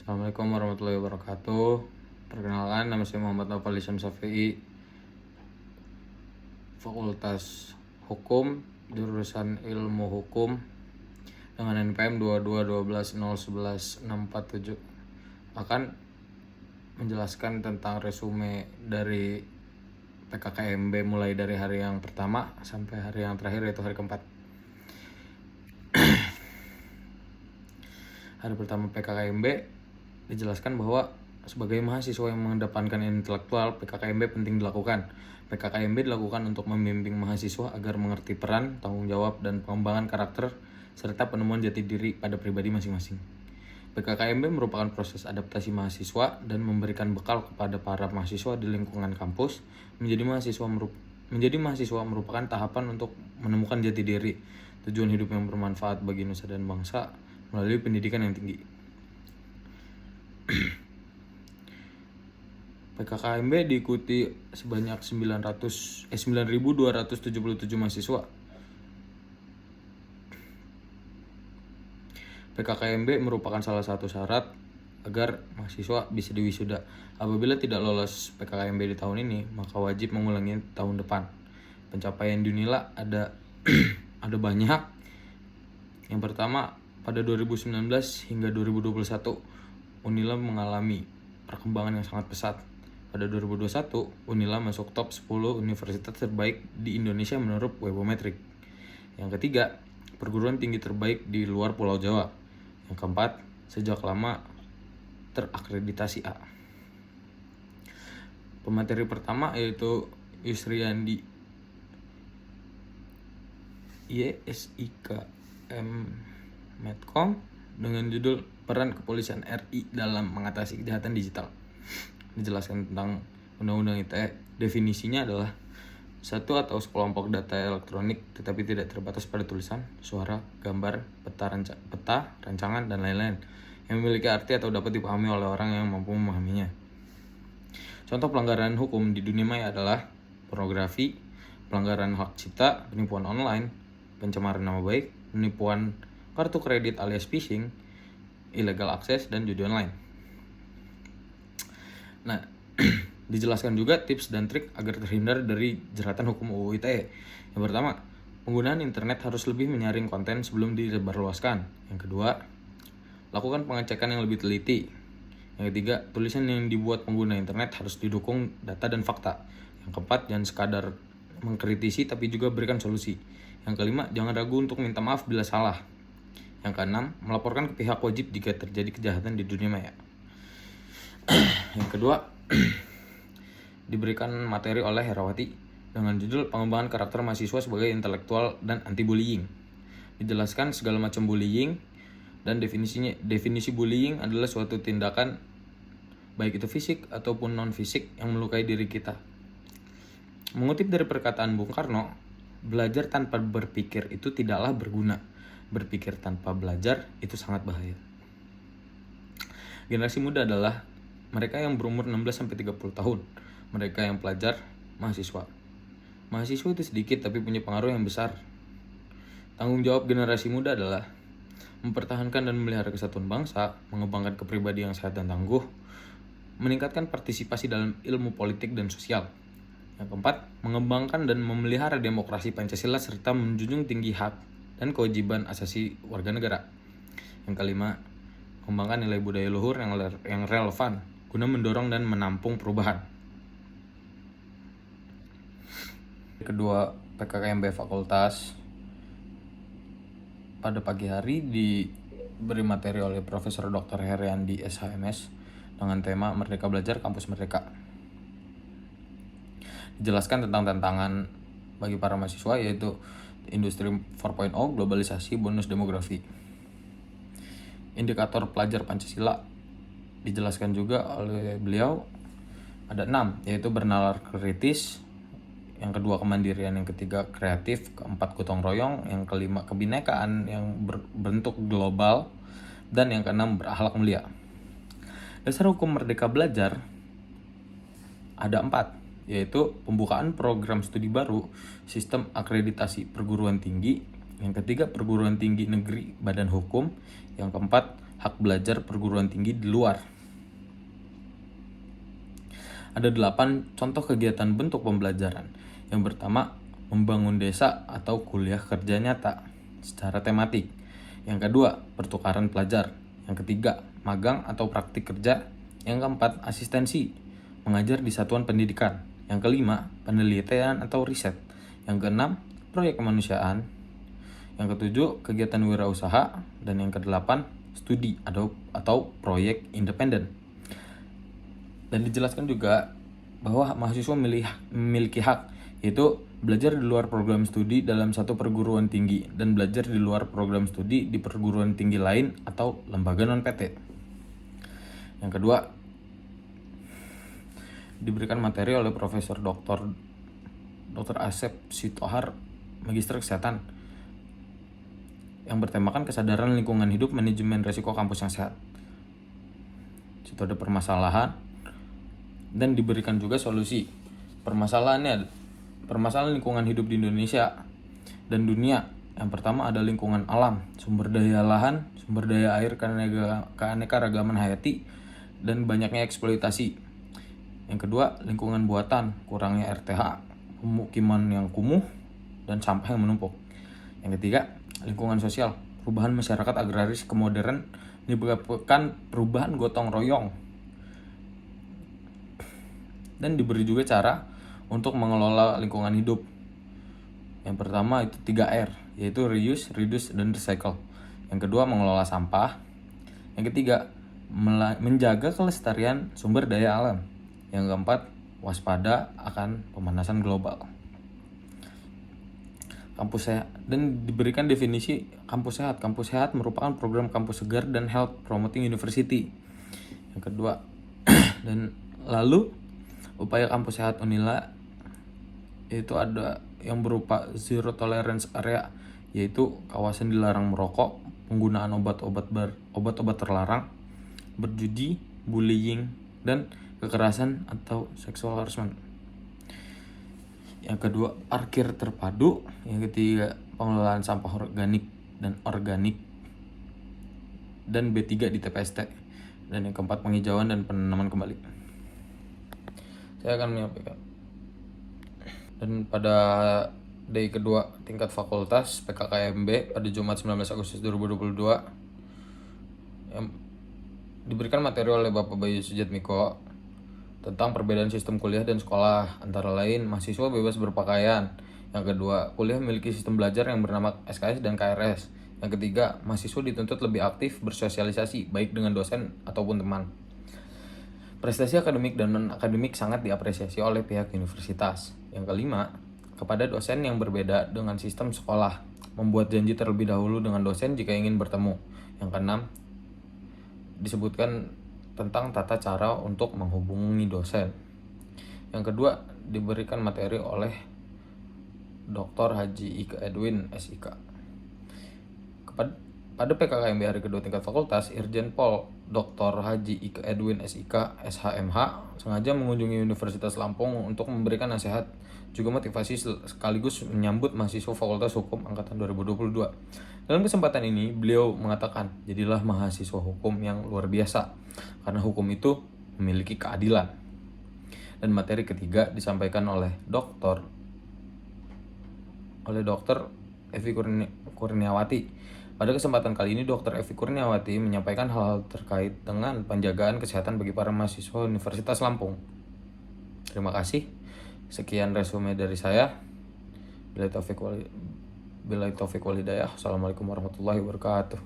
Assalamualaikum warahmatullahi wabarakatuh. Perkenalkan, nama saya Muhammad Naufal Syamsafi'i, Fakultas Hukum, jurusan Ilmu Hukum, dengan NPM 2212011647. Akan menjelaskan tentang resume dari PKKMB mulai dari hari yang pertama sampai hari yang terakhir, yaitu hari keempat. Hari pertama PKKMB dijelaskan bahwa sebagai mahasiswa yang mengedepankan intelektual, PKKMB penting dilakukan. PKKMB dilakukan untuk membimbing mahasiswa agar mengerti peran, tanggung jawab, dan pengembangan karakter serta penemuan jati diri pada pribadi masing-masing. PKKMB merupakan proses adaptasi mahasiswa dan memberikan bekal kepada para mahasiswa di lingkungan kampus. Menjadi mahasiswa merupakan tahapan untuk menemukan jati diri, tujuan hidup yang bermanfaat bagi nusa dan bangsa melalui pendidikan yang tinggi. PKKMB diikuti sebanyak 9.277 mahasiswa. PKKMB merupakan salah satu syarat agar mahasiswa bisa diwisuda. Apabila tidak lolos PKKMB di tahun ini, maka wajib mengulangi tahun depan. Pencapaian di UNILA ada ada banyak. Yang pertama, pada 2019 hingga 2021, UNILA mengalami perkembangan yang sangat pesat. Pada 2021, UNILA masuk top 10 universitas terbaik di Indonesia menurut Webometric. Yang ketiga, perguruan tinggi terbaik di luar Pulau Jawa. Yang keempat, sejak lama terakreditasi A. Pemateri pertama yaitu Yusriandi YSIKM Medcom dengan judul Peran Kepolisian RI dalam Mengatasi Kejahatan Digital. Dijelaskan tentang Undang-Undang ITE. Definisinya adalah satu atau sekelompok data elektronik tetapi tidak terbatas pada tulisan, suara, gambar, peta, rancangan, dan lain-lain yang memiliki arti atau dapat dipahami oleh orang yang mampu memahaminya. Contoh pelanggaran hukum di dunia maya adalah pornografi, pelanggaran hak cipta, penipuan online, pencemaran nama baik, penipuan kartu kredit alias phishing, illegal access, dan judi online. Nah, dijelaskan juga tips dan trik agar terhindar dari jeratan hukum UU ITE. Yang pertama, penggunaan internet harus lebih menyaring konten sebelum disebarluaskan. Yang kedua, lakukan pengecekan yang lebih teliti. Yang ketiga, tulisan yang dibuat pengguna internet harus didukung data dan fakta. Yang keempat, jangan sekadar mengkritisi tapi juga berikan solusi. Yang kelima, jangan ragu untuk minta maaf bila salah. Yang keenam, melaporkan ke pihak wajib jika terjadi kejahatan di dunia maya. Yang kedua, diberikan materi oleh Herawati dengan judul Pengembangan Karakter Mahasiswa sebagai Intelektual dan Anti-Bullying. Dijelaskan segala macam bullying dan definisi bullying adalah suatu tindakan baik itu fisik ataupun non-fisik yang melukai diri kita. Mengutip dari perkataan Bung Karno, belajar tanpa berpikir itu tidaklah berguna. Berpikir tanpa belajar itu sangat bahaya. Generasi muda adalah mereka yang berumur 16-30 tahun. Mereka yang pelajar, mahasiswa. Mahasiswa itu sedikit tapi punya pengaruh yang besar. Tanggung jawab generasi muda adalah mempertahankan dan memelihara kesatuan bangsa, mengembangkan kepribadian yang sehat dan tangguh, meningkatkan partisipasi dalam ilmu politik dan sosial. Yang keempat, mengembangkan dan memelihara demokrasi Pancasila serta menjunjung tinggi hak dan kewajiban asasi warga negara. Yang kelima, mengembangkan nilai budaya luhur yang relevan guna mendorong dan menampung perubahan. Kedua, PKKMB Fakultas pada pagi hari diberi materi oleh Profesor Dr. Heriandi SHMS dengan tema Merdeka Belajar Kampus Merdeka. Dijelaskan tentang tantangan bagi para mahasiswa yaitu Industri 4.0, globalisasi, bonus demografi. Indikator pelajar Pancasila dijelaskan juga oleh beliau ada 6, yaitu bernalar kritis, yang kedua kemandirian, yang ketiga kreatif, keempat gotong royong, yang kelima kebinekaan yang berbentuk global, dan yang keenam berakhlak mulia. Dasar hukum Merdeka Belajar ada 4, yaitu pembukaan program studi baru, sistem akreditasi perguruan tinggi, yang ketiga perguruan tinggi negeri badan hukum, yang keempat hak belajar perguruan tinggi di luar. Ada 8 contoh kegiatan bentuk pembelajaran. Yang pertama, membangun desa atau kuliah kerja nyata secara tematik. Yang kedua, pertukaran pelajar. Yang ketiga, magang atau praktik kerja. Yang keempat, asistensi, mengajar di satuan pendidikan. Yang kelima, penelitian atau riset. Yang keenam, proyek kemanusiaan. Yang ketujuh, kegiatan wirausaha. Dan yang kedelapan, studi atau proyek independen. Dan dijelaskan juga bahwa mahasiswa memiliki hak, yaitu belajar di luar program studi dalam satu perguruan tinggi dan belajar di luar program studi di perguruan tinggi lain atau lembaga non-PT. Yang kedua, diberikan materi oleh Profesor Dr. Asep Sitohar, Magister Kesehatan, yang bertemakan kesadaran lingkungan hidup, manajemen risiko kampus yang sehat. Situ ada permasalahan dan diberikan juga solusi. Permasalahan lingkungan hidup di Indonesia dan dunia. Yang pertama ada lingkungan alam, sumber daya lahan, sumber daya air, keanekaragaman hayati, dan banyaknya eksploitasi. Yang kedua, lingkungan buatan, kurangnya RTH, pemukiman yang kumuh, dan sampah yang menumpuk. Yang ketiga, lingkungan sosial, perubahan masyarakat agraris ke modern menyebabkan perubahan gotong royong. Dan diberi juga cara untuk mengelola lingkungan hidup. Yang pertama itu 3R, yaitu reuse, reduce, dan recycle. Yang kedua, mengelola sampah. Yang ketiga, menjaga kelestarian sumber daya alam. Yang keempat, waspada akan pemanasan global. Kampus sehat, dan diberikan definisi kampus sehat. Kampus sehat merupakan program kampus segar dan health promoting university. Yang kedua, dan lalu upaya kampus sehat Unila itu ada yang berupa zero tolerance area, yaitu kawasan dilarang merokok, penggunaan obat-obat terlarang, berjudi, bullying, dan kekerasan atau sexual harassment. Yang kedua, parkir terpadu. Yang ketiga, pengelolaan sampah organik dan organik, dan B3 di TPST. Dan yang keempat, penghijauan dan penanaman kembali. Saya akan menyampaikan. Dan pada day kedua tingkat fakultas PKKMB pada Jumat 19 Agustus 2022 yang diberikan materi oleh Bapak Bayu Sujatmiko tentang perbedaan sistem kuliah dan sekolah, antara lain mahasiswa bebas berpakaian. Yang kedua, kuliah memiliki sistem belajar yang bernama SKS dan KRS. Yang ketiga, mahasiswa dituntut lebih aktif bersosialisasi baik dengan dosen ataupun teman. Prestasi akademik dan non-akademik sangat diapresiasi oleh pihak universitas. Yang kelima, kepada dosen yang berbeda dengan sistem sekolah, membuat janji terlebih dahulu dengan dosen jika ingin bertemu. Yang keenam, disebutkan tentang tata cara untuk menghubungi dosen. Yang kedua, diberikan materi oleh Dr. Haji Ika Edwin, SIK. Pada PKKMB hari kedua tingkat fakultas, Irjen Pol Dr. Haji Ika Edwin, SIK, SHMH sengaja mengunjungi Universitas Lampung untuk memberikan nasihat juga motivasi sekaligus menyambut mahasiswa Fakultas Hukum angkatan 2022. Dalam kesempatan ini, beliau mengatakan, jadilah mahasiswa hukum yang luar biasa karena hukum itu memiliki keadilan. Dan materi ketiga disampaikan oleh Dr. Evi Kurniawati. Pada kesempatan kali ini, Dr. Evi Kurniawati menyampaikan hal-hal terkait dengan penjagaan kesehatan bagi para mahasiswa Universitas Lampung. Terima kasih. Sekian resume dari saya. Billahi taufiq wal hidayah. Assalamualaikum warahmatullahi wabarakatuh.